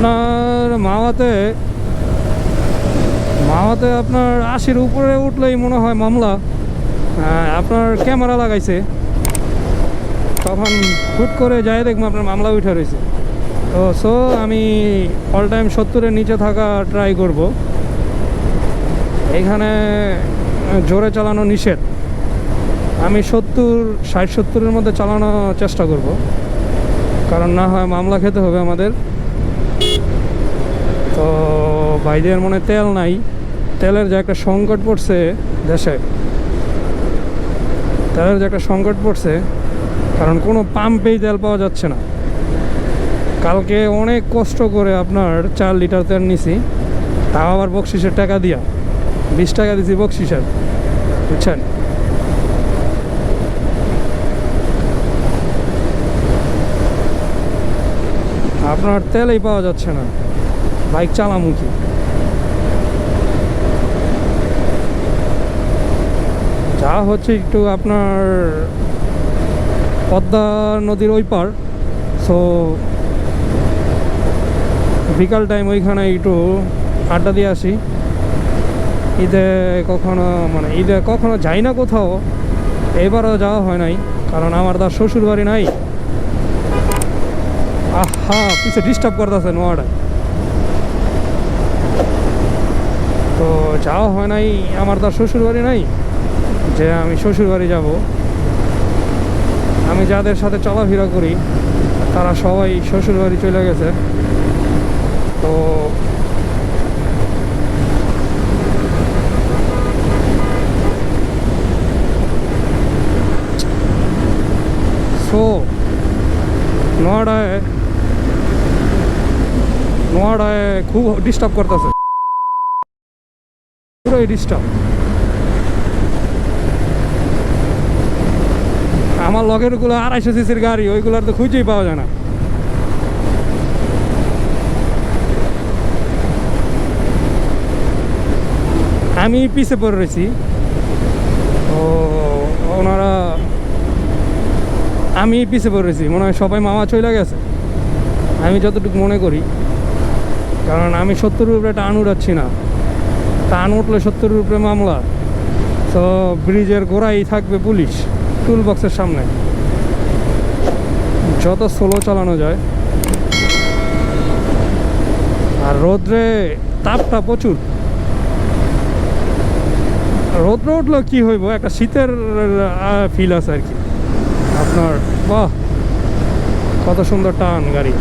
আপনার মাওয়াতে আপনার 80-র উপরে উঠলেই মনে হয় মামলা। আপনার ক্যামেরা লাগাইছে, তখন হুট করে যাই দেখবো আপনার মামলা উঠে রয়েছে। তো আমি অল টাইম 70-এর নিচে থাকা ট্রাই করব। এখানে জোরে চালানো নিষেধ। আমি 60-70-এর মধ্যে চালানোর চেষ্টা করব, কারণ না হয় মামলা খেতে হবে আমাদের। তো ভাইদের মনে তেল নাই, তেলের যে একটা সংকট পড়ছে দেশে, তেলের যে একটা সংকট পড়ছে, কারণ কোনো পাম্পেই তেল পাওয়া যাচ্ছে না। কালকে অনেক কষ্ট করে আপনার 4 লিটার তেল নিছি, তাও আবার বকশিসের টাকা দিয়া, 20 টাকা দিছি বকশিসের, বুঝছেন। আপনার তেলই পাওয়া যাচ্ছে না, বাইক চালামুখী। যা হচ্ছে একটু আপনার পদ্মা নদীর ওই পার, সো বিকাল টাইম ওইখানে একটু আড্ডা দিয়ে আসি। ঈদে কখনো যাই না কোথাও, এবারও যাওয়া হয় নাই, কারণ আমার তার শ্বশুর বাড়ি নাই। আহা, পিছে ডিস্টার্ব করতেছে নোয়াটা, তো যাওয়া হয় নাই। আমার তার শ্বশুর বাড়ি নাই যে আমি শ্বশুর বাড়ি যাব। আমি যাদের সাথে চলাফেরা করি তারা সবাই শ্বশুর বাড়ি চলে গেছে। তো নোয়াডায় খুব ডিস্টার্ব করতেছে, পুরোই ডিস্টার্ব। আমার লগের গুলো 250 সিসির গাড়ি, ওইগুলোর তো খুঁজেই পাওয়া যায় না। আমি পিছে পড়ে রয়েছি, তো আমি পিছে পড়ে রয়েছি, মনে হয় সবাই মামা চলে গেছে, আমি যতটুকু মনে করি। কারণ আমি 70-এর উপরে টান উড়াচ্ছি না, টান উঠলে 70-এর উপরে মামলা। তো ব্রিজের গোড়াই থাকবে পুলিশ, টুল বক্সের সামনে। যত স্লো চালানো যায়। আর রোদ্রে তাপটা প্রচুর, রোদ্র উঠলে কি হইব, একটা শীতের ফিল আছে আর কি আপনার। বাহ, কত সুন্দর টান গাড়ি।